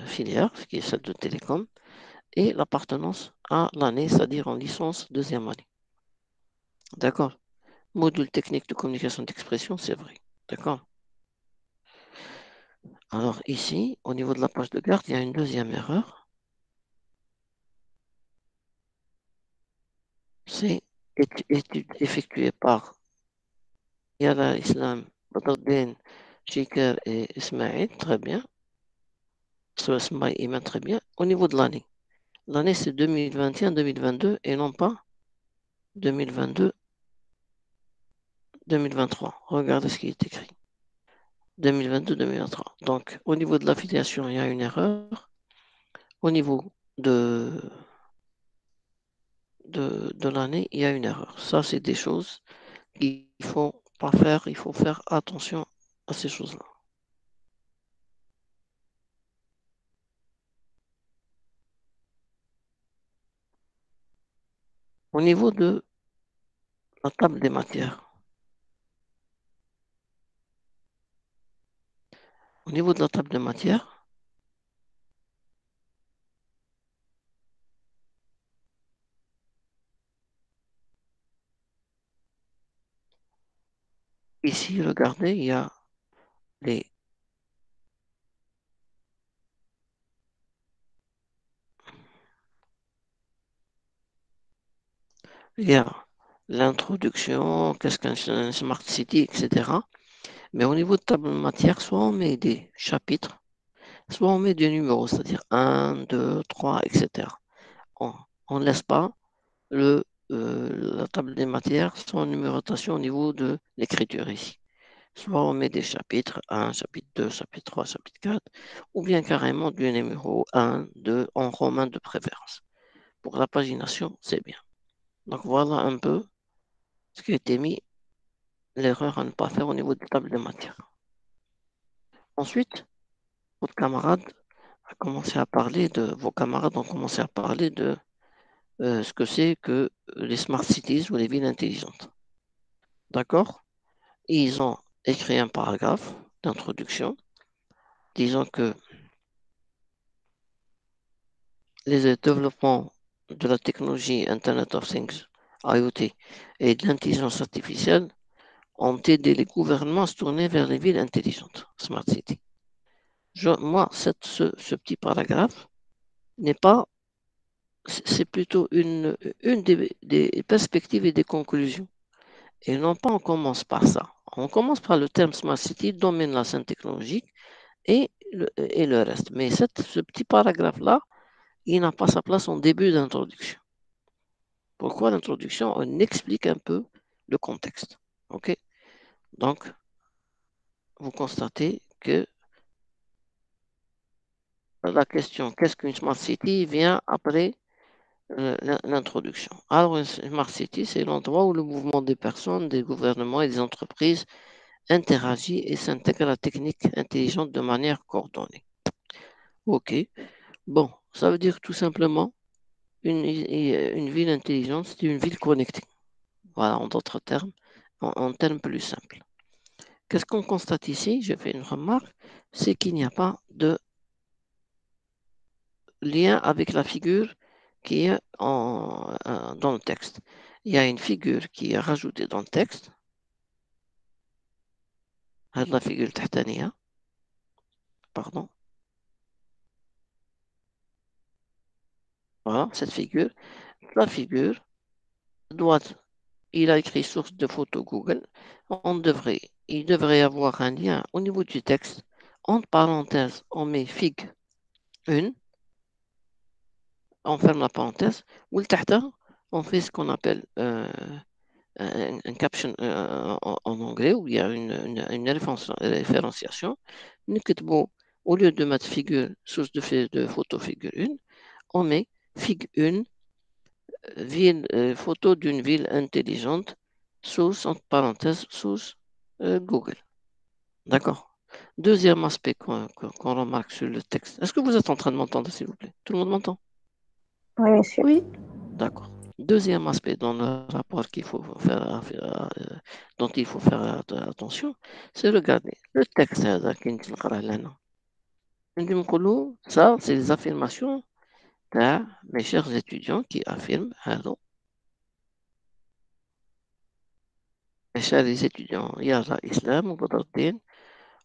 filière, qui est celle de télécom, et l'appartenance à l'année, c'est-à-dire en licence deuxième année. D'accord? Module technique de communication d'expression, c'est vrai. D'accord? Alors ici, au niveau de la page de garde, il y a une deuxième erreur. C'est étude effectuée par Yala Islam, Badruddin, Chiker et Ismail. Très bien. Sur Ismail, très bien. Au niveau de l'année. L'année, c'est 2021-2022 et non pas 2022-2023. Regardez ce qui est écrit. 2022-2023. Donc, au niveau de l'affiliation, il y a une erreur. Au niveau de l'année, il y a une erreur. Ça, c'est des choses qu'il ne faut pas faire. Il faut faire attention à ces choses-là. Au niveau de la table des matières. Au niveau de la table des matières, ici, regardez, il y a les, il y a l'introduction, qu'est-ce qu'un Smart City, etc. Mais au niveau de table de matière, soit on met des chapitres, soit on met des numéros, c'est-à-dire un, 2, 3, etc. On ne laisse pas la table des matières sans numérotation au niveau de l'écriture ici. Soit on met des chapitres, un chapitre 2, chapitre 3, chapitre 4, ou bien carrément du numéro un, 2, en romain de préférence. Pour la pagination, c'est bien. Donc voilà un peu ce qui a été mis, l'erreur à ne pas faire au niveau de table des matières. Ensuite, votre camarade a commencé à parler de, vos camarades ont commencé à parler de ce que c'est que les smart cities ou les villes intelligentes. D'accord? Ils ont écrit un paragraphe d'introduction disant que les développements de la technologie Internet of Things, IoT, et de l'intelligence artificielle ont aidé les gouvernements à se tourner vers les villes intelligentes, Smart City. Moi, ce petit paragraphe n'est pas, c'est plutôt une des perspectives et des conclusions. Et non pas on commence par ça. On commence par le terme Smart City, domaine la scène technologique et le reste. Mais ce petit paragraphe-là, il n'a pas sa place en début d'introduction. Pourquoi l'introduction? On explique un peu le contexte. OK? Donc, vous constatez que la question qu'est-ce qu'une Smart City vient après l'introduction. Alors, une Smart City, c'est l'endroit où le mouvement des personnes, des gouvernements et des entreprises interagit et s'intègre à la technique intelligente de manière coordonnée. OK. Bon, ça veut dire tout simplement une ville intelligente, c'est une ville connectée. Voilà, en d'autres termes, en termes plus simples. Qu'est-ce qu'on constate ici? Je fais une remarque, c'est qu'il n'y a pas de lien avec la figure qui est dans le texte. Il y a une figure qui est rajoutée dans le texte, la figure تحتانية, pardon, voilà, cette figure. La figure doit, il a écrit source de photo Google, il devrait avoir un lien au niveau du texte. Entre parenthèses, on met fig 1, on ferme la parenthèse, ou le تحتها, on fait ce qu'on appelle un caption en anglais où il y a une référenciation. Au lieu de mettre figure, source de photo figure 1, on met fig 1, photo d'une ville intelligente, source, entre parenthèses, source Google. D'accord. Deuxième aspect qu'on remarque sur le texte. Est-ce que vous êtes en train de m'entendre, s'il vous plaît? Tout le monde m'entend? Oui, monsieur. Oui, D'accord. Deuxième aspect dans le rapport dont il faut faire attention, c'est regarder le texte هذا كي نتلقى راه لهنا. Ça, c'est les affirmations de mes chers étudiants qui affirment, alors, mes chers étudiants, يارا إسلام وبدر الدين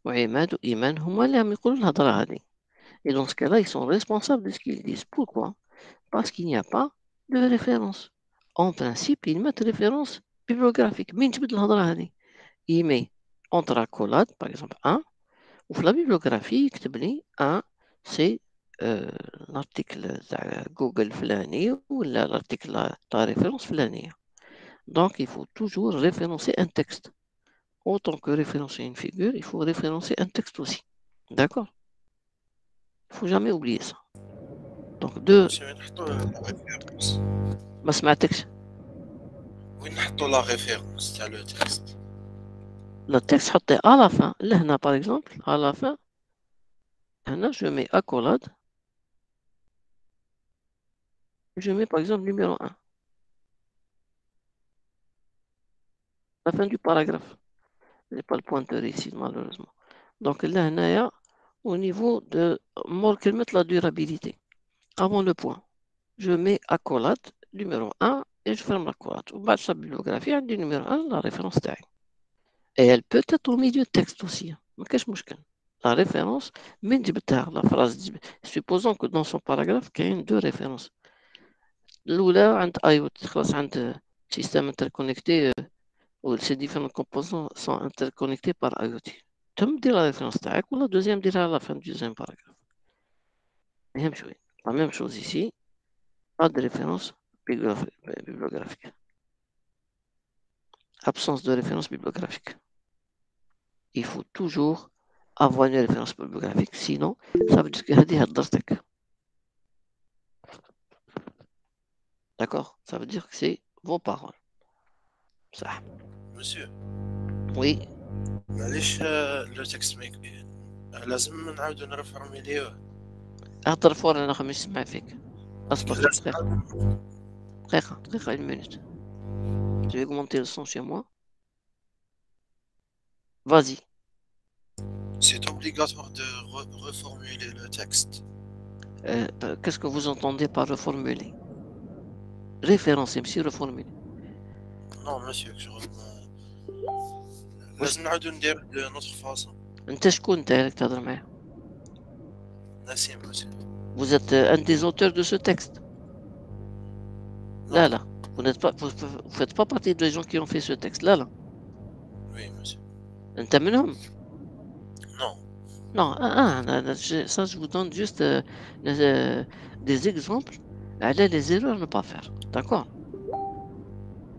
وعماد وإيمان هما اللي عم يقولوا الهضرة هذه. Et dans ce cas-là, ils sont responsables de ce qu'ils disent. Pourquoi? Parce qu'il n'y a pas de référence. En principe, ils mettent référence bibliographique. Mais tu peux الهضرة هذه. Il met entre accolades, par exemple, un, ou la bibliographie, يكتب لي un, c'est l'article تاع جوجل فلاني ولا l'article تاع référence فلانية. Donc, il faut toujours référencer un texte. Autant que référencer une figure, il faut référencer un texte aussi. D'accord? Il ne faut jamais oublier ça. Donc, deux, monsieur نحطوا لا ريفيرونس ما سمعتكش. وين نحطوا لا ريفيرونس تاع لو تكست Le texte حطيه à la fin. Là, par exemple, à la fin, هنا, je mets accolade. Je mets par exemple numéro 1. La fin du paragraphe. Je n'ai pas le pointeur ici, malheureusement. Donc là, هنايا, au niveau de mettre la durabilité, avant le point, je mets accolade numéro 1 et je ferme l'accolade. Au bas de sa bibliographie, il y a numéro 1, la référence تاعي. Et elle peut être au milieu de texte aussi. ما كاش مشكل. La référence, من جبتها la phrase, supposons que dans son paragraphe, il y a deux références. الأولى عند IoT, خلاص عند système interconnecté où ces différents composants sont interconnectés par IoT. Tu me dis la référence تاعك ou la deuxième dira à la fin du deuxième paragraphe. La même chose ici, pas de référence bibliographique. Absence de référence bibliographique. Il faut toujours avoir une référence bibliographique, sinon ça veut dire que هذه هدرتك. D'accord? Ça veut dire que c'est vos paroles. صح. مسيو Oui. معليش لو تكست لازم نعاودو نرفورميليوه أهدر فور أنا مش سمع فيك. أصبر لازم دقيقة une minute. Je vais augmenter le son chez moi. Vas-y. C'est obligatoire de reformuler le texte. Qu'est-ce que vous entendez par reformuler? Référencer, monsieur, reformuler. Non, monsieur, لازم نعاودو ندير de notre façon. أنت شكون أنت اللي تهضر معاه؟ نسيم monsieur. Vous êtes un des auteurs de ce texte? Là. Vous n'êtes pas, vous faites pas partie des gens qui ont fait ce texte. Là. Oui, monsieur. أنت منهم? Non. Non, ça je vous donne juste des exemples. Allez, les erreurs ne pas faire. D'accord?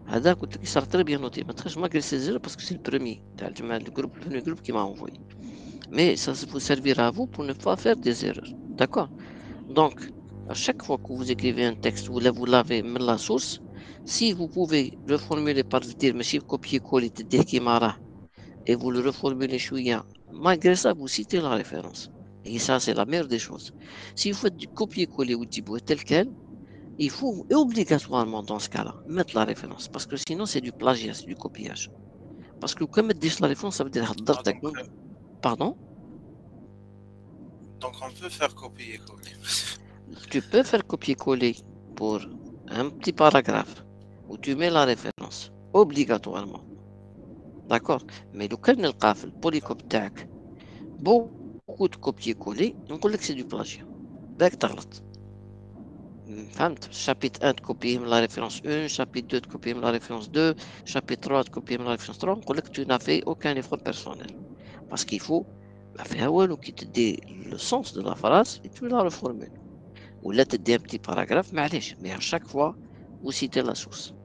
هذا قلت لك صار très bien noté. ما تخش malgré ces erreurs parce que c'est le premier. Le groupe qui m'a envoyé. Mais ça vous servira à vous pour ne pas faire des erreurs. D'accord? Donc, à chaque fois que vous écrivez un texte, vous l'avez mis la source. Si vous pouvez reformuler par dire, monsieur, copier-coller, et vous le reformulez chouïa, malgré ça, vous citez la référence. Et ça, c'est la meilleure des choses. Si vous faites du copier-coller ou du tel quel, il faut obligatoirement, dans ce cas-là, mettre la référence. Parce que sinon, c'est du plagiat, c'est du copiage. Parce que quand mettre la référence, ça veut dire pardon? Donc on peut faire copier-coller. Tu peux faire copier-coller pour un petit paragraphe où tu mets la référence, obligatoirement. D'accord? Mais le cas نلقى في البوليكوب تاعك beaucoup de copier-coller, نقول لك c'est du plagiat. باك تغلط. فهمت؟ chapitre 1 de copier la référence 1, chapitre 2 de copier la référence 2, chapitre 3 de copier la référence 3, نقول لك tu n'as fait aucun effort personnel. Parce qu'il faut faire qui te dit le sens de la phrase et tu la reformules. Ou là, tu dis un petit paragraphe, mais à chaque fois, vous citez la source.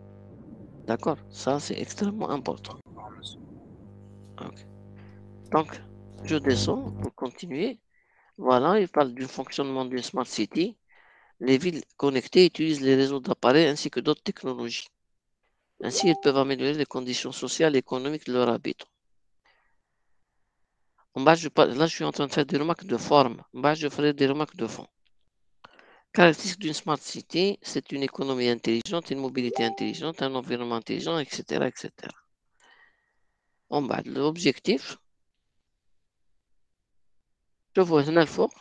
D'accord? Ça, c'est extrêmement important. Okay. Donc, je descends pour continuer. Voilà, il parle du fonctionnement d'une smart city. Les villes connectées utilisent les réseaux d'appareils ainsi que d'autres technologies. Ainsi, elles peuvent améliorer les conditions sociales et économiques de leurs habitants. Là, je suis en train de faire des remarques de forme. Je ferai des remarques de fond. Caractéristique d'une smart city, c'est une économie intelligente, une mobilité intelligente, un environnement intelligent, etc. etc. L'objectif, je vois هنا الفوق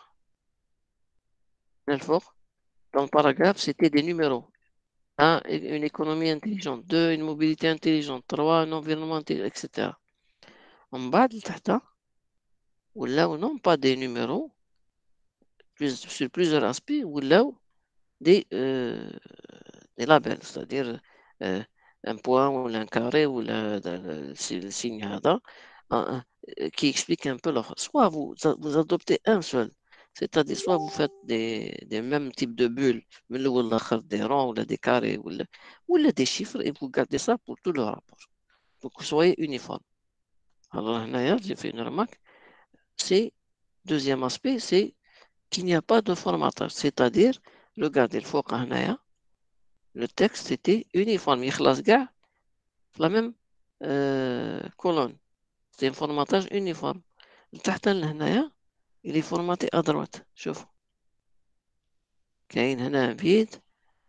Dans le paragraphe, c'était des numéros. 1, une économie intelligente. 2, une mobilité intelligente. 3, un environnement intelligent, etc. En bas, ou là ou non, pas des numéros, sur plusieurs aspects, ou là des, labels, c'est-à-dire euh, un point ou un carré ou le signe هذا, qui explique un peu leur. Soit vous adoptez un seul, c'est-à-dire soit vous faites des mêmes types de bulles, mais le ou l'autre, des ronds ou des carrés ou des chiffres et vous gardez ça pour tout le rapport, pour que vous soyez uniforme. Alors, là, j'ai fait une remarque, c'est, deuxième aspect, c'est qu'il n'y a pas de formatage, c'est-à-dire, regardez le فوق هنايا, le texte était uniforme, يخلص كاع la même colonne. C'est un formatage uniforme. تحت لهنايا il est formaté à droite. شوفوا كاين هنا vide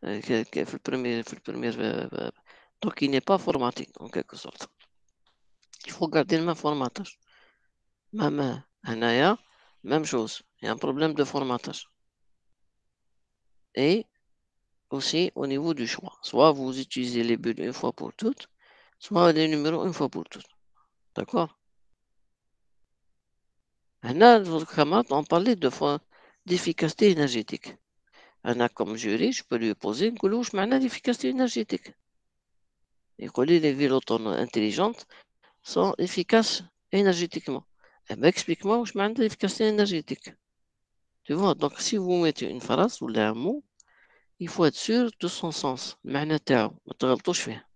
في البريمير donc il n'est pas formaté en quelque sorte. Il faut garder le même formatage. Même هنايا même chose. Il y a un problème de formatage. Et aussi au niveau du choix. Soit vous utilisez les bulles une fois pour toutes, soit les numéros une fois pour toutes. D'accord? On parlait d'efficacité énergétique. Comme jury, je peux lui poser une coulouche معناها l'efficacité énergétique. Et que les villes autonomes intelligentes sont efficaces énergétiquement. Eh ben, explique-moi où je mets l'efficacité énergétique. Tu vois, donc si vous mettez une phrase ou un mot, il faut être sûr de son sens. المعنى تاعو ما تغلطوش فيه.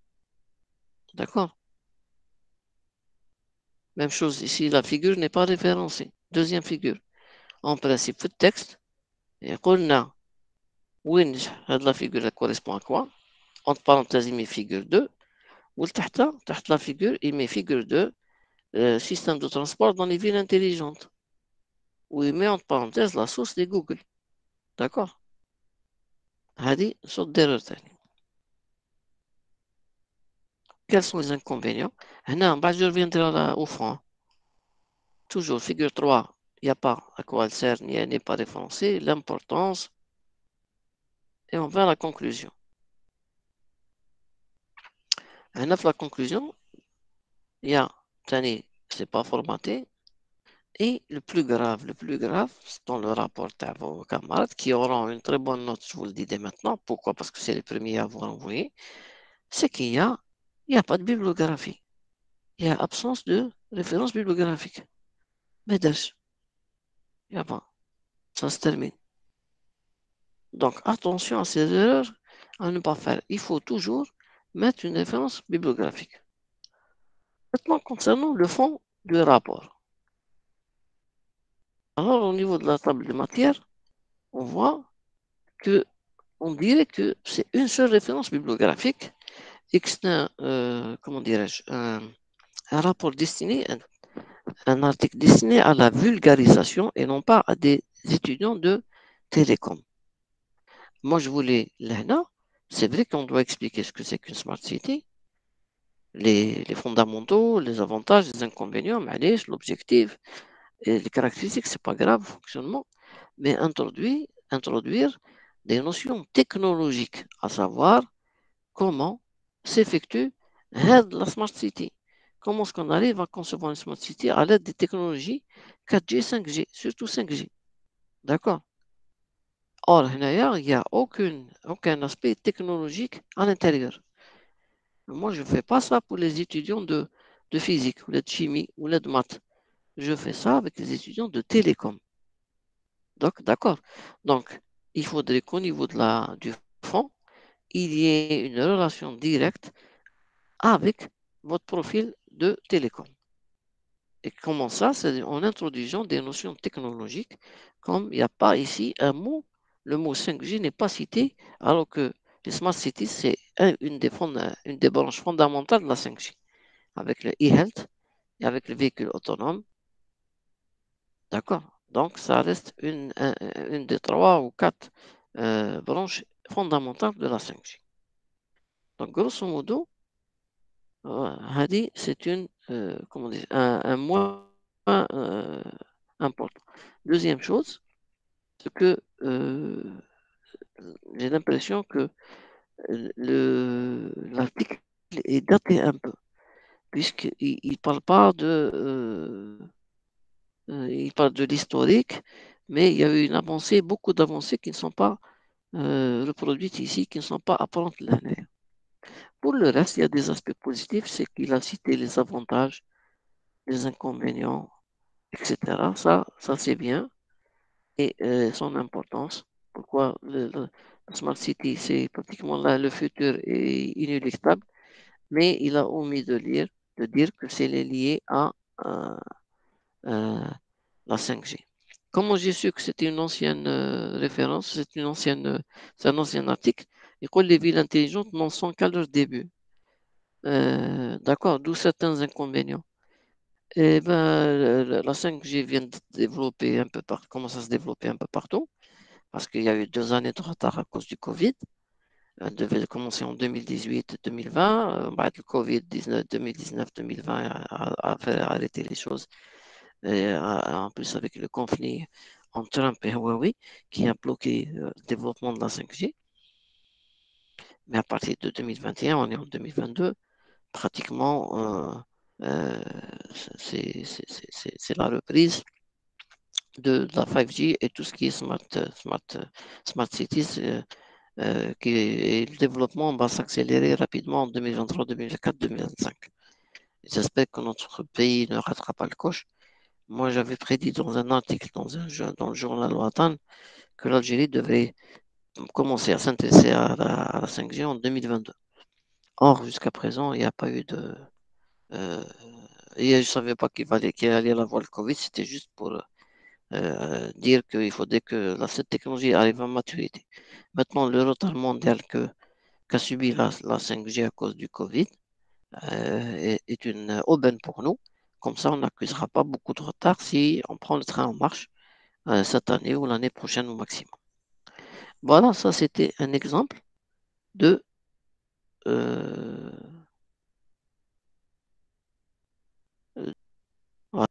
D'accord? Même chose ici, la figure n'est pas référencée. Deuxième figure. En principe, le texte, يقولنا وين هاد la figure elle correspond à quoi? Entre parenthèses, il met figure 2. Ou تحت la figure, il met figure 2, système de transport dans les villes intelligentes. Ou il met entre parenthèses la source des Google. D'accord? هذه sorte d'erreur تاني. Quels sont les inconvénients? هنا je reviendrai au fond. Toujours figure 3, il n'y a pas à quoi elle sert, n'est pas référencé, l'importance, et on va à la conclusion. هنا في la conclusion, il y a, c'est pas formaté, et le plus grave, c'est dans le rapport à vos camarades qui auront une très bonne note, je vous le dis dès maintenant. Pourquoi? Parce que c'est les premiers à vous envoyer. C'est qu'il y a pas de bibliographie. Il y a absence de référence bibliographique. Mais il n'y a pas. Ça se termine. Donc, attention à ces erreurs à ne pas faire. Il faut toujours mettre une référence bibliographique. Maintenant, concernant le fond du rapport. Alors, au niveau de la table de matière, on voit que on dirait que c'est une seule référence bibliographique et que c'est comment dirais-je, un rapport destiné, un article destiné à la vulgarisation et non pas à des étudiants de télécom. Moi, je voulais, là, c'est vrai qu'on doit expliquer ce que c'est qu'une smart city, les fondamentaux, les avantages, les inconvénients, l'objectif et les caractéristiques, c'est pas grave, fonctionnement, mais introduire des notions technologiques, à savoir comment s'effectue la Smart City. Comment est-ce qu'on arrive à concevoir une Smart City à l'aide des technologies 4G, 5G, surtout 5G. D'accord? Or, il n'y a aucun aspect technologique à l'intérieur. Moi, je ne fais pas ça pour les étudiants de physique, ou de chimie, ou de maths. Je fais ça avec les étudiants de télécom. Donc, d'accord. Donc, il faudrait qu'au niveau du fond, il y ait une relation directe avec votre profil de télécom. Et comment ça? C'est en introduisant des notions technologiques, comme il n'y a pas ici un mot, le mot 5G n'est pas cité, alors que les Smart Cities, c'est une des branches fondamentales de la 5G, avec le e-health et avec le véhicule autonome. D'accord? Donc, ça reste une des 3 ou 4 branches fondamentales de la 5G. Donc, grosso modo, Hadi, c'est comment dire, un moins important. Deuxième chose, c'est que j'ai l'impression que l'article est daté un peu, puisqu'il ne parle pas il parle de l'historique, mais il y a eu une avancée, beaucoup d'avancées qui ne sont pas reproduites ici, qui ne sont pas apparentes l'année. Pour le reste, il y a des aspects positifs, c'est qu'il a cité les avantages, les inconvénients, etc. Ça c'est bien. Et son importance. Pourquoi le Smart City, c'est pratiquement là, le futur est inéluctable, mais il a omis de dire que c'est lié à euh, euh, la 5G. Comment j'ai su que c'était une ancienne référence, c'est un ancien article, et que les villes intelligentes n'en sont qu'à leur début. D'accord, d'où certains inconvénients. Eh ben, la 5G vient de développer un peu commence à se développer un peu partout, parce qu'il y a eu 2 années de retard à cause du Covid. Elle devait commencer en 2018-2020. Bah, le Covid 2019-2020 a fait arrêter les choses. Et, en plus, avec le conflit entre Trump et Huawei, qui a bloqué le développement de la 5G. Mais à partir de 2021, on est en 2022, pratiquement, euh, c'est la reprise de la 5G et tout ce qui est smart cities. Et le développement va s'accélérer rapidement en 2023, 2024, 2025. J'espère que notre pays ne ratera pas le coche. Moi, j'avais prédit dans un article dans le journal Ouattan que l'Algérie devrait commencer à s'intéresser à la 5G en 2022. Or, jusqu'à présent, il n'y a pas eu de. euh, et je ne savais pas qu'il allait y avoir le Covid, c'était juste pour dire qu'il faudrait que cette technologie arrive à maturité. Maintenant, le retard mondial qu'a subi la 5G à cause du Covid est une aubaine pour nous. Comme ça, on n'accusera pas beaucoup de retard si on prend le train en marche cette année ou l'année prochaine au maximum. Voilà, ça c'était un exemple de... euh, voilà.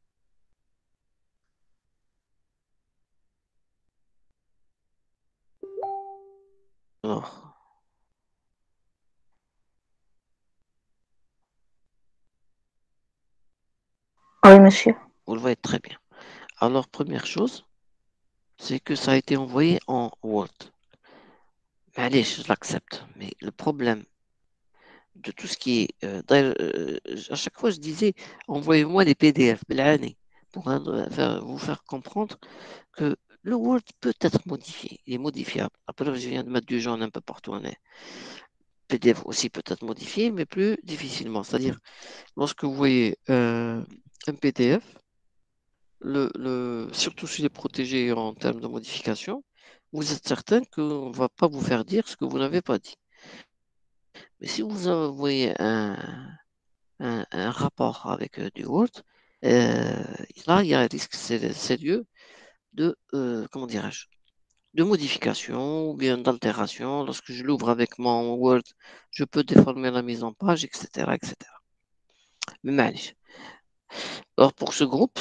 Alors, Oui, monsieur. vous le voyez très bien. Alors, première chose, c'est que ça a été envoyé en Word. Mais allez, je l'accepte. Mais le problème de tout ce qui est. D'ailleurs, à chaque fois, je disais, envoyez-moi des PDF, l'année, pour vous faire comprendre que le Word peut être modifié. Il est modifiable. Après, je viens de mettre du jaune un peu partout. PDF aussi peut être modifié, mais plus difficilement. C'est-à-dire, lorsque vous voyez un PDF, surtout s'il est protégé en termes de modification, vous êtes certain qu'on ne va pas vous faire dire ce que vous n'avez pas dit. Mais si vous envoyez un rapport avec du Word, euh, là, il y a un risque sérieux comment dirais-je, de modification ou bien d'altération. Lorsque je l'ouvre avec mon Word, je peux déformer la mise en page, etc., etc. Mais معليش. Alors pour ce groupe,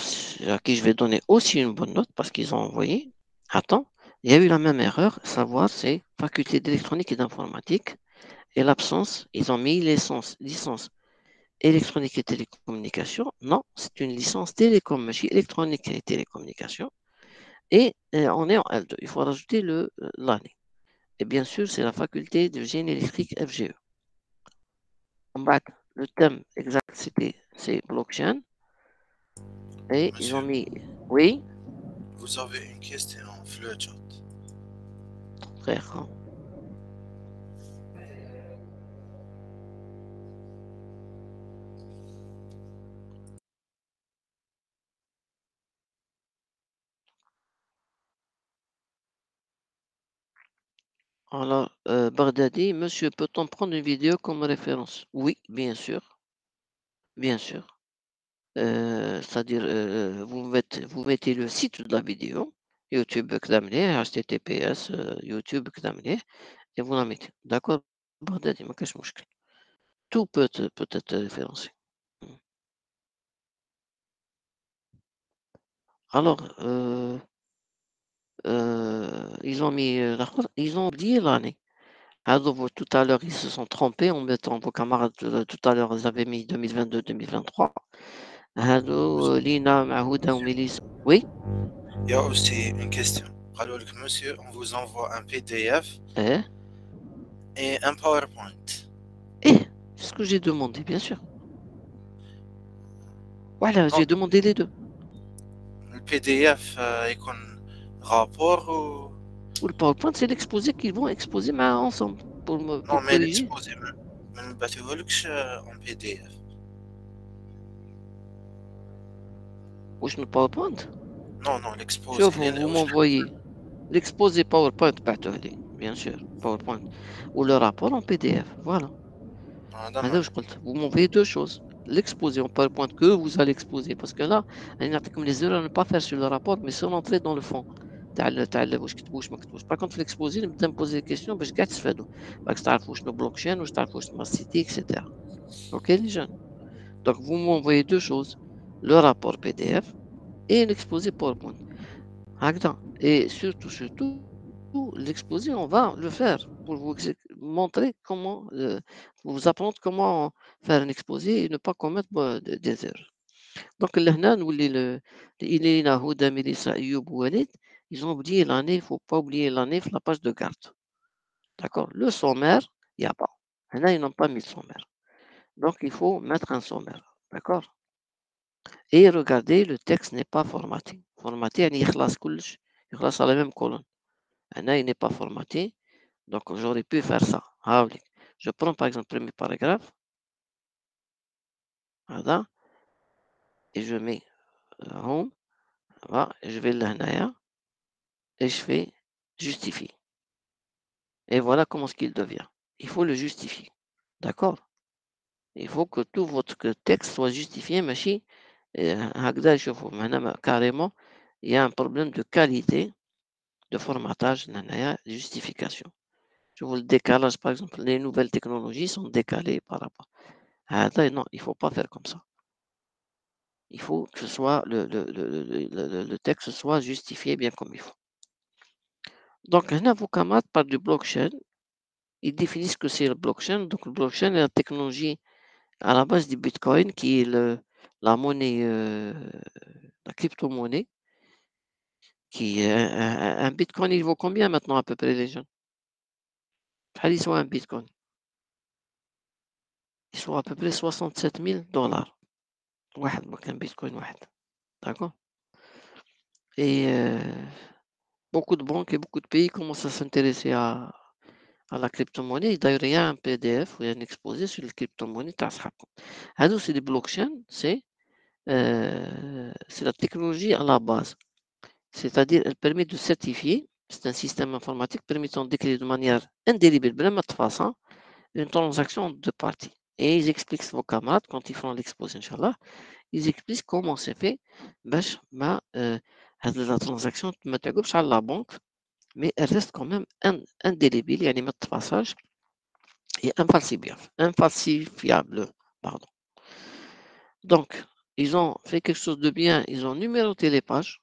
à qui je vais donner aussi une bonne note parce qu'ils ont envoyé, attends, il y a eu la même erreur, savoir c'est faculté d'électronique et d'informatique, et l'absence, ils ont mis licence électronique et télécommunication. Non, c'est une licence télécom, machine électronique et télécommunication. Et on est en L2, il faut rajouter l'année. Et bien sûr, c'est la faculté de génie électrique FGE. En bas, le thème exact, c'est blockchain. Et ils ont Monsieur, mis, oui, vous avez une question en fleur. frère, hein. Alors, Baghdadi, monsieur, peut-on prendre une vidéo comme référence? Oui, bien sûr, bien sûr. C'est-à-dire, vous mettez le site de la vidéo, YouTube كدامني, HTTPS, YouTube كدامني, et vous la mettez. D'accord, Baghdadi, ما كاش مشكل. Tout peut être référencé. Alors, ils ont mis ils ont oublié l'année. Tout à l'heure, ils se sont trompés en mettant vos camarades tout à l'heure, ils avaient mis 2022-2023. Lina, Mahouda ou Mélissa. Oui? Il y a aussi une question. Alors, monsieur, on vous envoie un PDF Eh? et un PowerPoint. Eh? C'est ce que j'ai demandé, bien sûr. Voilà, Non, j'ai demandé les deux. le PDF يكون rapport ou... Ou le PowerPoint, c'est l'exposé qu'ils vont exposer ensemble Non, pour mais corriger. l'exposé, ما نبعثوهولكش en PDF. Wesh, le PowerPoint. Non, l'exposé. شوفوا, vous m'envoyez l'exposé PowerPoint, bien sûr, PowerPoint. Ou le rapport en PDF. Voilà. هذا Vous m'envoyez deux choses. L'exposé en PowerPoint que vous allez exposer. Parce que là, il y a comme les erreurs à ne pas faire sur le rapport, mais sans entrer dans le fond. واش كتبوا واش ما كتبوش. Par contre, l'exposé, نبدا نبوزي des questions باش كاع تستفادوا. باش تعرفوا شنو blockchain, واش تعرفوا شنو city, etc. Ok, les jeunes. Donc, vous m'envoyez deux choses. Le rapport PDF et l'exposé PowerPoint. Hagda. Et surtout, l'exposé, on va le faire pour vous montrer comment, pour vous apprendre comment faire un exposé et ne pas commettre des erreurs. Donc, là, il est là, Houda, Mélissa, Ayoub, Walid, ils ont oublié l'année, il ne faut pas oublier l'année sur la page de garde. D'accord? Le sommaire, il n'y a pas. Là, ils n'ont pas mis le sommaire. Donc, il faut mettre un sommaire. D'accord? Et regardez, le texte n'est pas formaté. Formaté, il classe à la même colonne. Là, il n'est pas formaté. Donc, j'aurais pu faire ça. Je prends par exemple le premier paragraphe. Voilà. Et je mets home. Voilà, et je vais là et je fais justifier. Et voilà comment ce qu'il devient. Il faut le justifier. D'accord? Il faut que tout votre texte soit justifié. ماشي هكذا شوفوا معناها carrément il y a un problème de qualité de formatage justification. Je vous le décalage par exemple les nouvelles technologies sont décalées par rapport. Non, il ne faut pas faire comme ça. Il faut que ce soit le texte soit justifié bien comme il faut. Donc, un avocat parle du blockchain. Ils définissent ce que c'est le blockchain. Donc, le blockchain est la technologie à la base du Bitcoin, qui est la monnaie, la crypto-monnaie. Un Bitcoin, il vaut combien maintenant à peu près les jeunes? Ils sont un Bitcoin. Ils sont à peu près 67 000 $. Un Bitcoin. D'accord? Et beaucoup de banques et beaucoup de pays commencent à s'intéresser à la crypto-monnaie. D'ailleurs, il y a un PDF ou un exposé sur les crypto-monnaies. C'est des blockchains, c'est la technologie à la base. C'est-à-dire, elle permet de certifier, c'est un système informatique permettant d'écrire de manière indélébile, une transaction de parties. Et ils expliquent vos camarades quand ils font l'exposé, Inch'Allah, ils expliquent comment c'est fait. La transaction ne تقبش على la banque, mais elle reste quand même indélébile, يعني ما تتفاصلش et infalsifiable. Pardon. Donc, ils ont fait quelque chose de bien, ils ont numéroté les pages,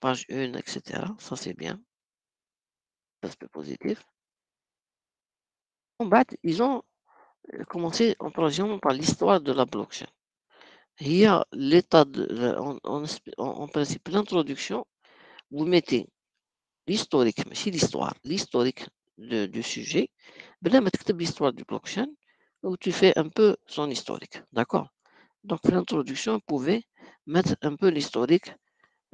page 1, etc. Ça, c'est bien, aspect positif. En bas, ils ont commencé en troisième par l'histoire de la blockchain. Il y a l'état en principe, l'introduction, vous mettez l'historique, mais c'est l'historique du sujet. Ben là, tu l'histoire du blockchain, où tu fais un peu son historique. D'accord? Donc, l'introduction, vous pouvez mettre un peu l'historique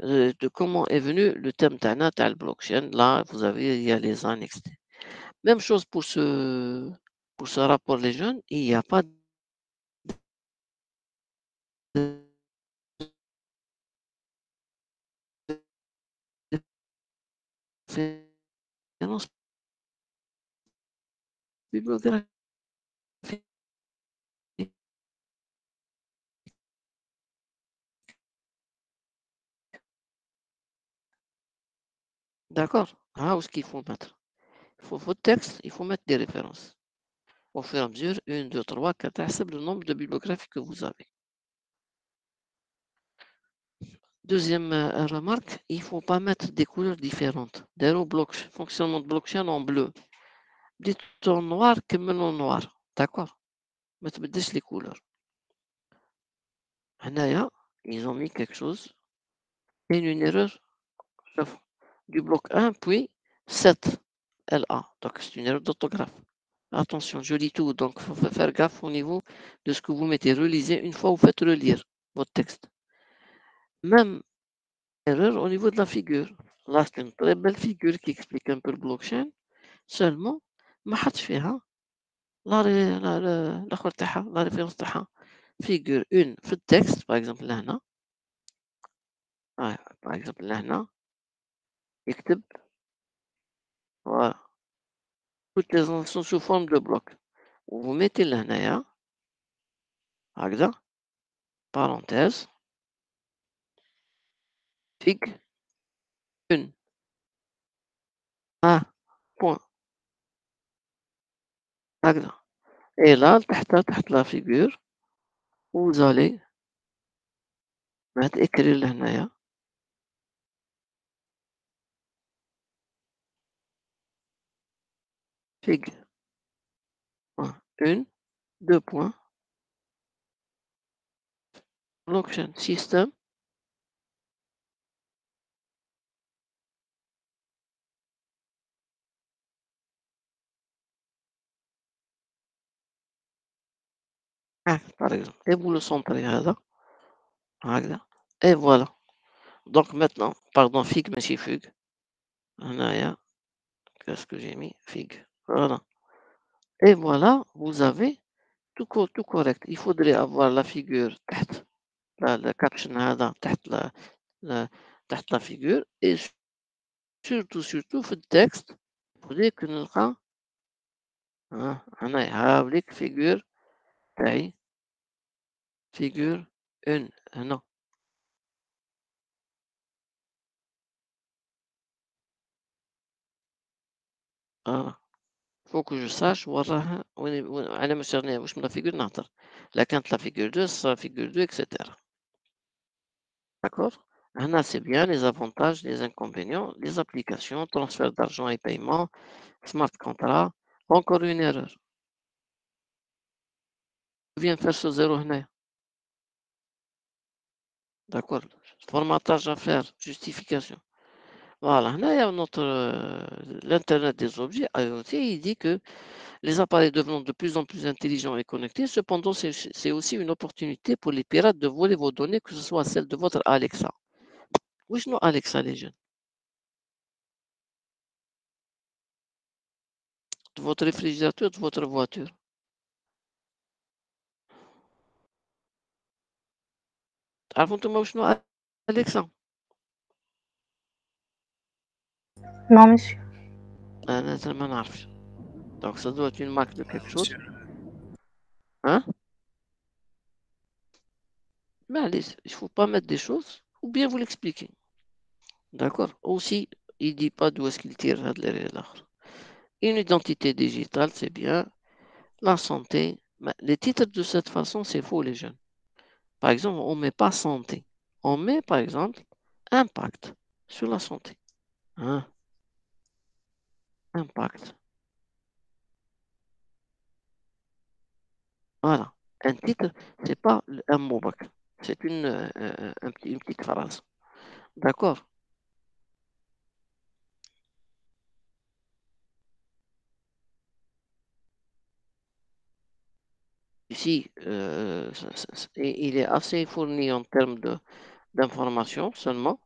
de comment est venu le thème de blockchain. Là, il y a les annexes. Même chose pour ce rapport les jeunes, il n'y a pas de référence bibliographique. D'accord? Où est-ce qu'il faut mettre? Il faut votre texte, il faut mettre des références. Au fur et à mesure, 1, 2, 3, 4, c'est le nombre de bibliographies que vous avez. Deuxième remarque, il ne faut pas mettre des couleurs différentes. Fonctionnement de blockchain en bleu. Dites en noir comme en noir. D'accord. Mais tu me dis les couleurs. Là, ils ont mis quelque chose. Et une erreur du bloc 1, puis 7. LA. Donc, c'est une erreur d'orthographe. Attention, je lis tout. Donc, il faut faire gaffe au niveau de ce que vous mettez. Relisez une fois, vous faites relire votre texte. Même erreur au niveau de la figure. Là, c'est une très belle figure qui explique un peu le blockchain. Seulement, ما حطش فيها الآخر تاعها la référence تاعها figure 1 في التكست par exemple لهنا par exemple لهنا يكتب voilà toutes les sont sous forme de bloc vous mettez لهنايا هكذا parenthèse fig 1 point هكذا et là تحت la figure vous allez écrire لهنايا fig 1 2 points blockchain system par exemple et vous le centrez هذا هكذا et voilà donc maintenant pardon fig ماشي fig هنايا qu'est-ce que j'ai mis fig voilà et voilà vous avez tout correct il faudrait avoir la figure تحت le caption هذا تحت la figure et surtout في التكست il faudrait que نلقى هنايا هاوليك figure تاعي figure 1 هنا voilà faut que je sache وراها وين على ما سيرنا واش من la figure نهضر لا كانت la figure 2 ça sera figure 2 etc. D'accord? Hana, c'est bien les avantages, les inconvénients, les applications, transfert d'argent et paiement, smart contract. Encore une erreur. Je viens faire ce zéro هنا. D'accord? Formatage à faire, justification. Voilà, là, il y a notre l'Internet des objets, IoT, il dit que les appareils devenant de plus en plus intelligents et connectés, cependant, c'est aussi une opportunité pour les pirates de voler vos données, que ce soit celles de votre Alexa. Oui, non, Alexa, les jeunes. De votre réfrigérateur, de votre voiture. عرفتوا شنو أليكسا؟ Non, monsieur. أنا ما نعرفش. Donc ça doit être une marque de quelque chose. monsieur. Hein? Mais allez, il faut pas mettre des choses ou bien vous l'expliquer. D'accord? Aussi, il dit pas d'où est-ce qu'il tire l'autre. Une identité digitale, c'est bien. La santé. Mais les titres de cette façon, c'est faux, les jeunes. Par exemple, on met pas santé. On met, par exemple, impact sur la santé. Hein? Impact. Voilà. Un titre, c'est pas un mot. C'est une petite phrase. D'accord? Ici, il est assez fourni en termes d'informations seulement.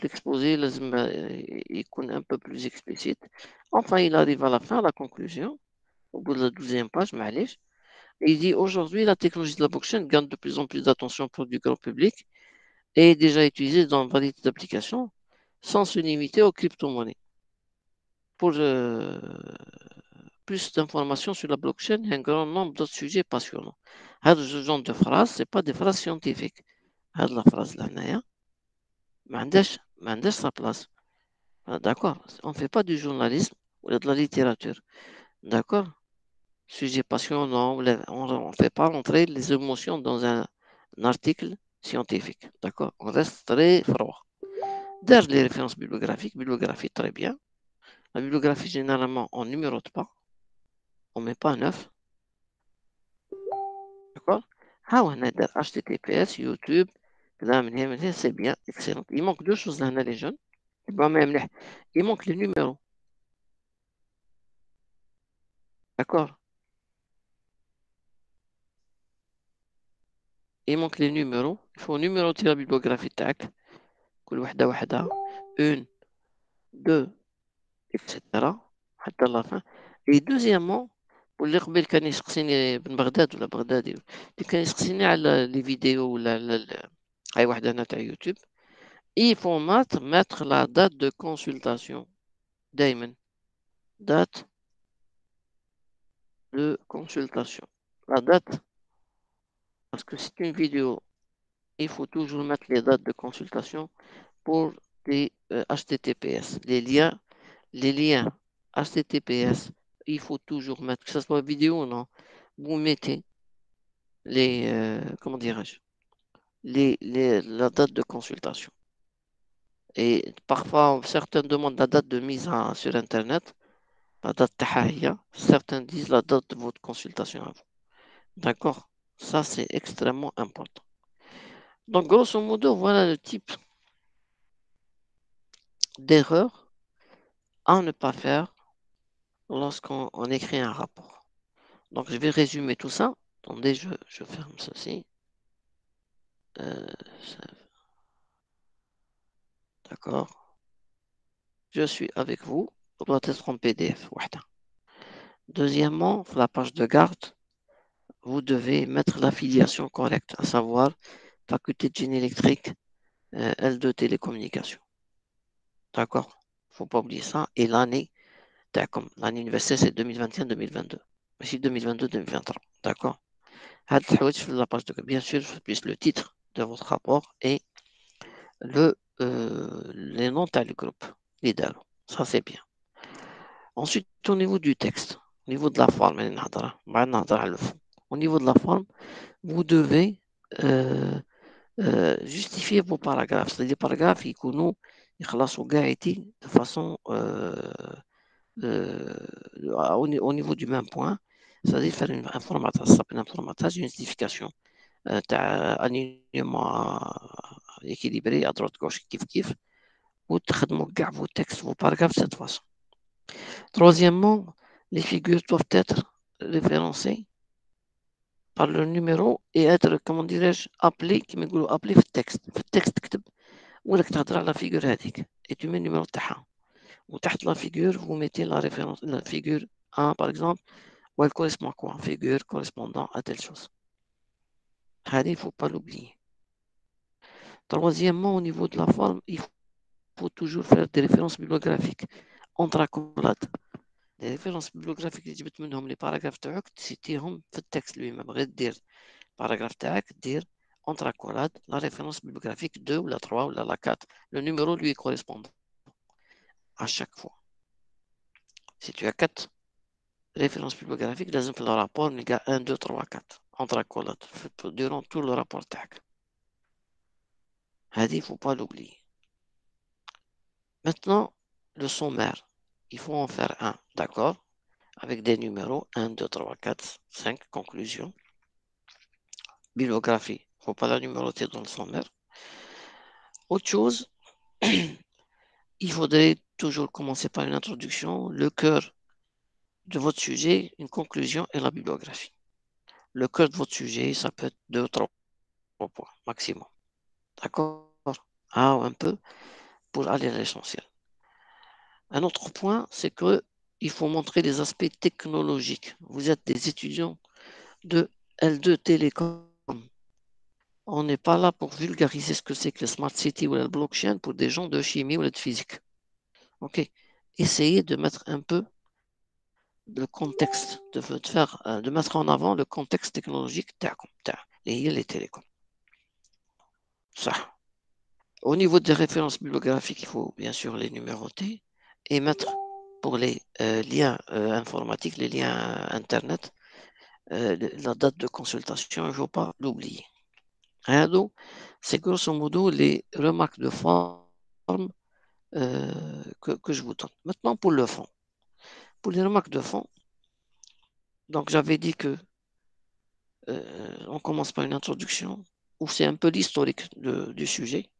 L'exposé, il est un peu plus explicite. Enfin, il arrive à la fin, à la conclusion, au bout de la 12e page, معليش. Il dit aujourd'hui, la technologie de la blockchain gagne de plus en plus d'attention pour du grand public et est déjà utilisée dans variété d'applications sans se limiter aux crypto-monnaies. Pour plus d'informations sur la blockchain et un grand nombre d'autres sujets passionnants. Ce genre de phrases, ce pas des phrases scientifiques. La phrase là, ما عندهاش sa place. D'accord, on ne fait pas du journalisme ou de la littérature. D'accord, sujet passionnant, on ne fait pas rentrer les émotions dans un article scientifique. D'accord? On reste très froid. Derrière les références bibliographiques, bibliographie très bien. La bibliographie, généralement, on ne numérote pas. On ne met pas un 9. D'accord? Ah ouais, HTTPS, YouTube, c'est bien, excellent. Il manque deux choses là, les jeunes. Il manque les numéros. D'accord? Il manque les numéros. Il faut numéroter la bibliographie TAC. Une, deux, etc. حتى la fin. Et deuxièmement, واللي قبل كان يسقسيني بن بغداد ولا بغدادي اللي كان يسقسيني على لي فيديو ولا هاي واحدة أنا تاع يوتيوب. Il faut mettre la date de consultation. دايما date de consultation. La date, parce que c'est une vidéo, il faut toujours mettre les dates de consultation pour les HTTPS. Les liens HTTPS, il faut toujours mettre, que ce soit vidéo ou non, vous mettez les, comment dirais-je, la date de consultation. Et parfois, certains demandent la date de mise sur Internet, la date tahahia, certains disent la date de votre consultation à vous. D'accord? Ça, c'est extrêmement important. Donc, grosso modo, voilà le type d'erreur à ne pas faire lorsqu'on écrit un rapport. Donc, je vais résumer tout ça. Attendez, je ferme ceci. D'accord. Je suis avec vous. Ça doit être en PDF. Deuxièmement, la page de garde, vous devez mettre l'affiliation correcte, à savoir faculté de génie électrique, L2 télécommunications. D'accord? Il ne faut pas oublier ça. Et l'année universitaire, c'est 2021-2022. Ici, 2022-2023. D'accord? La page de, bien sûr, plus le titre de votre rapport et les noms du groupe. Ça, c'est bien. Ensuite, au niveau du texte, au niveau de la forme, au niveau de la forme, vous devez justifier vos paragraphes. C'est-à-dire les paragraphes, ils connaissent de façon au niveau du même point. C'est-à-dire faire un formatage, ça s'appelle un formatage, une justification. Alignement équilibré à droite gauche kiff kiff ou vos textes, vos paragraphes de cette façon. Troisièmement, les figures doivent être référencées par le numéro et être, comment dirais-je, appelées, appelées في التكست تكتب ولك تهضر على figure هذيك et tu mets le numéro تاعها وتحت la figure vous mettez la référence la figure 1 par exemple où elle correspond à quoi figure correspondant à telle chose. Il ne faut pas l'oublier. Troisièmement, au niveau de la forme, il faut toujours faire des références bibliographiques entre accolades. Les références bibliographiques اللي جبت منهم les paragraphes تاعك تسيتيهم في التكست lui-même. غير دير paragraphe تاعك دير entre accolades la référence bibliographique 2 ou la 3 ou la 4. Le numéro lui correspond à chaque fois. Si tu as 4 références bibliographiques, لازم في le rapport il y a 1, 2, 3, 4 entre accolades durant tout le rapport تاعك. هذه il ne faut pas l'oublier. Maintenant, le sommaire, il faut en faire un, d'accord? Avec des numéros 1, 2, 3, 4, 5, conclusion. Bibliographie, il ne faut pas la numéroter dans le sommaire. Autre chose, il faudrait toujours commencer par une introduction, le cœur de votre sujet, une conclusion et la bibliographie. Le cœur de votre sujet, ça peut être 2 ou 3 points maximum. D'accord? Ah, un peu pour aller à l'essentiel. Un autre point, c'est qu'il faut montrer les aspects technologiques. Vous êtes des étudiants de L2 Télécom. On n'est pas là pour vulgariser ce que c'est que le Smart City ou la blockchain pour des gens de chimie ou de physique. Ok. Essayez de mettre un peu le contexte, de mettre en avant le contexte technologique les télécoms. Ça. Au niveau des références bibliographiques, il faut bien sûr les numéroter et mettre pour les liens informatiques, les liens Internet, la date de consultation, il ne faut pas l'oublier. C'est grosso modo les remarques de forme que je vous donne. Maintenant, pour le fond. Pour les remarques de fond, donc j'avais dit que on commence par une introduction où c'est un peu l'historique du sujet.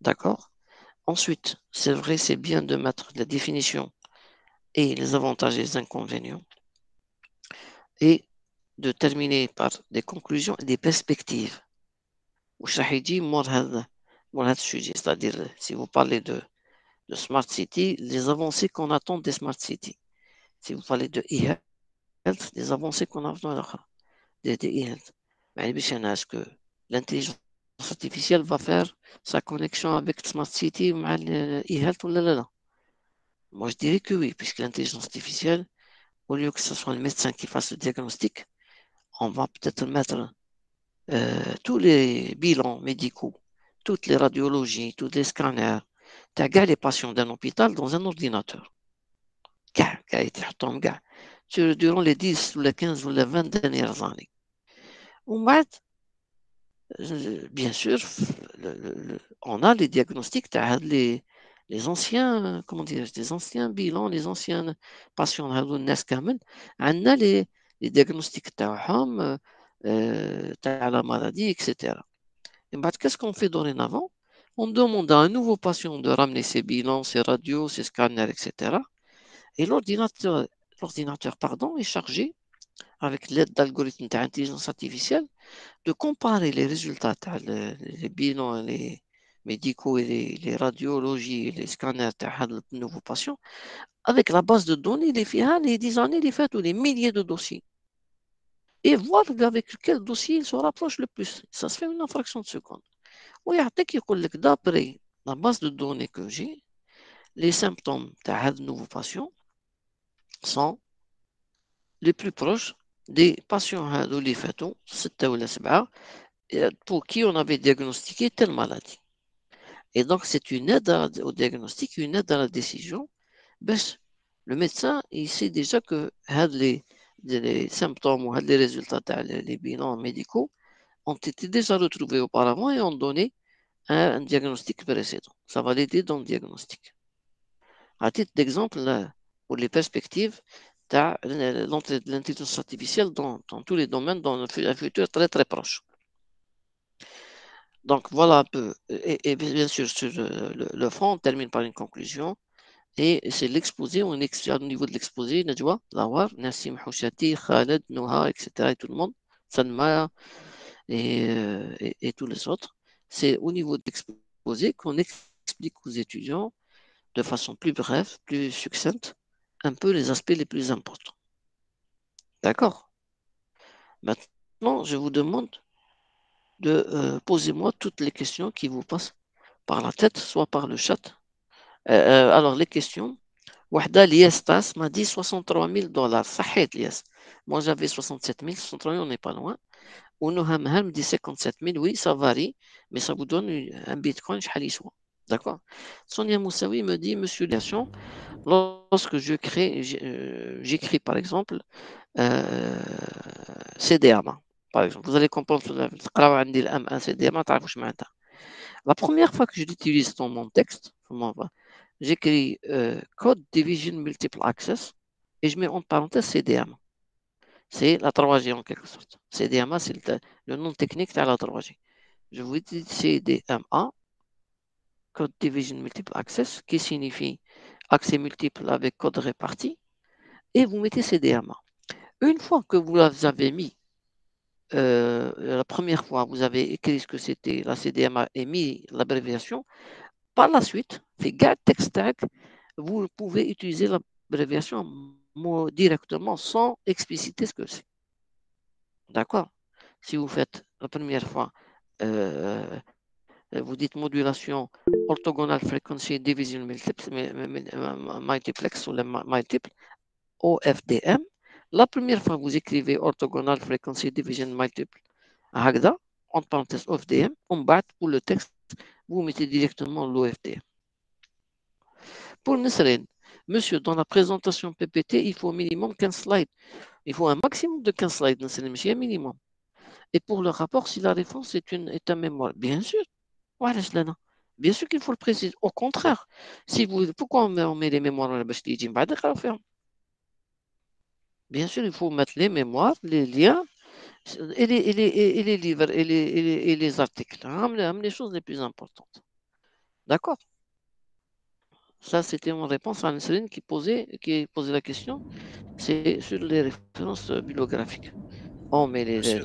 D'accord? Ensuite, c'est vrai, c'est bien de mettre la définition et les avantages et les inconvénients et de terminer par des conclusions et des perspectives. C'est-à-dire, si vous parlez de Smart City, les avancées qu'on attend des Smart City. Si vous parlez de e-health, les avancées qu'on attend des e-health. Est-ce que l'intelligence artificielle va faire sa connexion avec Smart City ou e-health ou là? Moi, je dirais que oui, puisque l'intelligence artificielle, au lieu que ce soit le médecin qui fasse le diagnostic, on va peut-être mettre tous les bilans médicaux, toutes les radiologies, tous les scanners, t'as les patients d'un hôpital dans un ordinateur. Durant les 10 ou les 15 ou les 20 dernières années. Bien sûr, on a les diagnostics, les anciens, comment dire, les anciens bilans, les anciens patients, on a les diagnostics la maladie, etc. Et qu'est-ce qu'on fait dorénavant? On demande à un nouveau patient de ramener ses bilans, ses radios, ses scanners, etc. Et l'ordinateur est chargé, avec l'aide d'algorithmes d'intelligence artificielle, de comparer les résultats, les bilans les médicaux et les radiologies et les scanners de nouveaux patients, avec la base de données, les 10 années, les faits ou les milliers de dossiers. Et voir avec quel dossier il se rapproche le plus. Ça se fait une fraction de seconde. D'après la base de données que j'ai, les symptômes de nouveaux patients sont les plus proches des patients les fatons, pour qui on avait diagnostiqué telle maladie. Et donc, c'est une aide au diagnostic, une aide à la décision. Le médecin, il sait déjà que les symptômes ou les résultats, les bilans médicaux ont été déjà retrouvés auparavant et ont donné un diagnostic précédent. Ça va l'aider dans le diagnostic. À titre d'exemple, pour les perspectives, tu as l'entrée de l'intelligence artificielle dans tous les domaines dans un futur très très proche. Donc voilà un peu. Et bien sûr, sur le fond, on termine par une conclusion. Et c'est l'exposé, on est au niveau de l'exposé, Najwa, Lawar, Nassim Houchati, Khaled, Noha, etc. Et tout le monde, Sanma et tous les autres. C'est au niveau de l'exposé qu'on explique aux étudiants de façon plus brève, plus succincte, un peu les aspects les plus importants. D'accord? Maintenant, je vous demande de poser moi toutes les questions qui vous passent par la tête, soit par le chat. Alors, les questions. Wahda Liestas m'a dit 63 000 dollars. Sahid Lies. Moi, j'avais 67 000. 63 000, on n'est pas loin. Ounuhamham me dit 57 000. Oui, ça varie, mais ça vous donne un bitcoin. D'accord? Sonia Moussaoui me dit, Monsieur Liation, lorsque j'écris par exemple CDMA. Par exemple, vous allez comprendre CDMA, la première fois que je l'utilise dans mon texte, j'écris Code Division Multiple Access et je mets en parenthèse CDMA. C'est la 3G en quelque sorte. CDMA, c'est le nom technique de la 3G. Je vous dis CDMA, Code Division Multiple Access, qui signifie accès multiple avec code réparti, et vous mettez CDMA. Une fois que vous avez mis, la première fois, vous avez écrit ce que c'était la CDMA et mis l'abréviation, par la suite, c'est GAT Text Tag, vous pouvez utiliser l'abréviation directement sans expliciter ce que c'est. D'accord? Si vous faites la première fois, vous dites modulation orthogonal frequency division multiplex ou multiple, OFDM. La première fois, vous écrivez orthogonal frequency division multiple, entre parenthèses OFDM, pour le texte, vous mettez directement l'OFDM. Pour Nesrine, monsieur, dans la présentation PPT, il faut au minimum 15 slides. Il faut un maximum de 15 slides, Nesrine, monsieur, un minimum. Et pour le rapport, si la réponse est un mémoire, bien sûr, voilà, bien sûr qu'il faut le préciser. Au contraire, pourquoi on met les mémoires dans la bâche d'Ijim? Bien sûr, il faut mettre les mémoires, les liens et les livres et les articles. Les choses les plus importantes. D'accord? Ça, c'était mon réponse à Nasrine qui posait la question. C'est sur les références bibliographiques. On met Monsieur,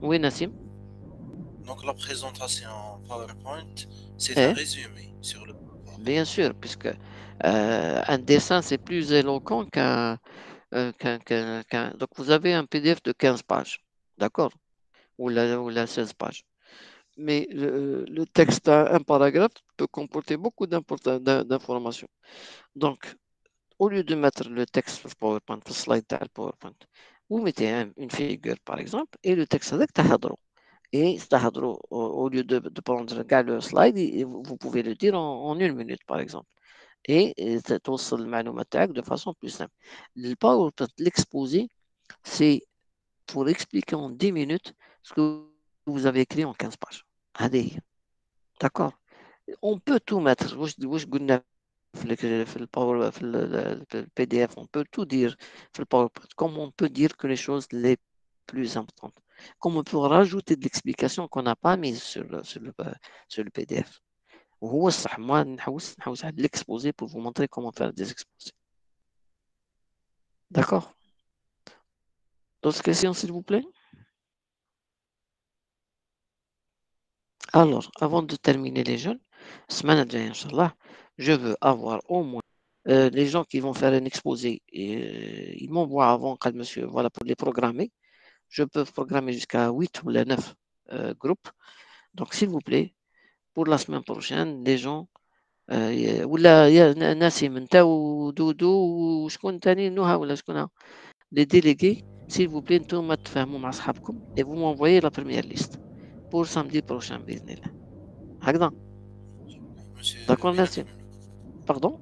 Oui, Nassim. donc la présentation PowerPoint, c'est un Eh, résumé sur le PowerPoint. bien sûr, puisque un dessin, c'est plus éloquent Donc, vous avez un PDF de 15 pages. D'accord? Ou la 16 pages. Mais le texte, un paragraphe, peut comporter beaucoup d'informations. Donc, au lieu de mettre le texte sur PowerPoint, le slide le PowerPoint, vous mettez une figure, par exemple, et le texte avec Tahadro. Et Tahadro, au lieu de prendre le slide, vous pouvez le dire en 1 minute, par exemple. Et توصل المعلومات تاعك de façon plus simple. Le PowerPoint, l'exposé, c'est pour expliquer en 10 minutes ce que vous avez écrit en 15 pages. Allez, d'accord. On peut tout mettre. واش قلنا في PDF, on peut tout dire في PowerPoint, comme on peut dire que les choses les plus importantes. Comme on peut rajouter de l'explication qu'on n'a pas mise sur le PDF. وهو الصح moi نحوس على l'exposé pour vous montrer comment faire des exposés. D'accord? D'autres questions, s'il vous plaît? Alors, avant de terminer les jeunes, semaine الجاية, Inch'Allah, je veux avoir au moins les gens qui vont faire un exposé, ils m'envoient avant, quand monsieur, voilà, pour les programmer. Je peux programmer jusqu'à 8 ou 9 groupes. Donc, s'il vous plaît, pour la semaine prochaine, les gens, ولا يا ناسم انت ودودو وشكون تاني نهى ولا شكون les délégués, s'il vous plaît, انتم تفهموا مع اصحابكم et vous m'envoyez la première liste pour samedi prochain باذن الله. هكذا. Monsieur, D'accord, وين Nassim? أكملوا؟ Pardon?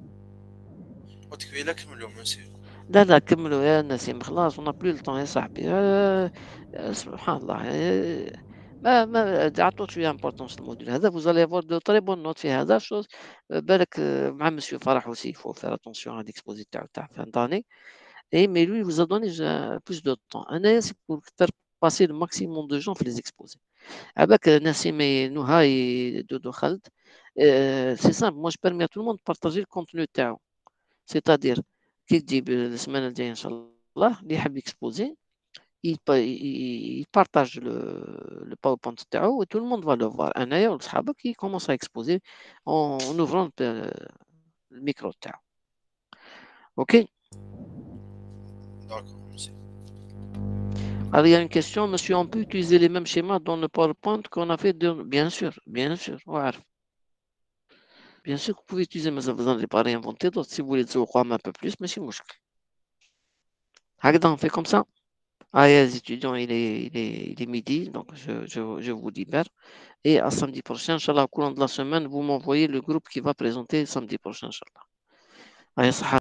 قلت وين أكملوا monsieur؟ لا لا كملوا يا نسيم خلاص on n'a plus le temps يا صاحبي سبحان الله ما عطوش فيها importance الموديل هذا vous allez avoir de très bonnes notes في هذا chose بالك مع monsieur فرح aussi il faut faire attention à l'exposé تاع fin d'année mais lui il vous a donné plus de temps أنا c'est pour faire passer le maximum de gens في les exposés عباك نسيم نهى دودو خالد c'est simple moi je permets à tout le monde de partager le contenu تاعو c'est-à-dire كي تجيب السمانة الجاية إن شاء الله اللي يحب يكسبوزي يبارتاج le PowerPoint تاعو et tout le monde va le voir أنايا وصحابك qui commence à exposer en ouvrant le micro تاعو. Ok. D'accord monsieur. Alors il y a une question, monsieur, on peut utiliser les mêmes schémas dans le PowerPoint qu'on a fait bien sûr, bien sûr. وعارف. Bien sûr que vous pouvez utiliser, mais vous n'allez pas réinventer d'autres si vous voulez تسوقوا un peu plus, ماشي مشكل. هكذا on fait comme ça. Ah, les étudiants, il est midi, donc je vous libère. Et à samedi prochain, Inch'Allah, au courant de la semaine, vous m'envoyez le groupe qui va présenter samedi prochain, Inch'Allah. Allez,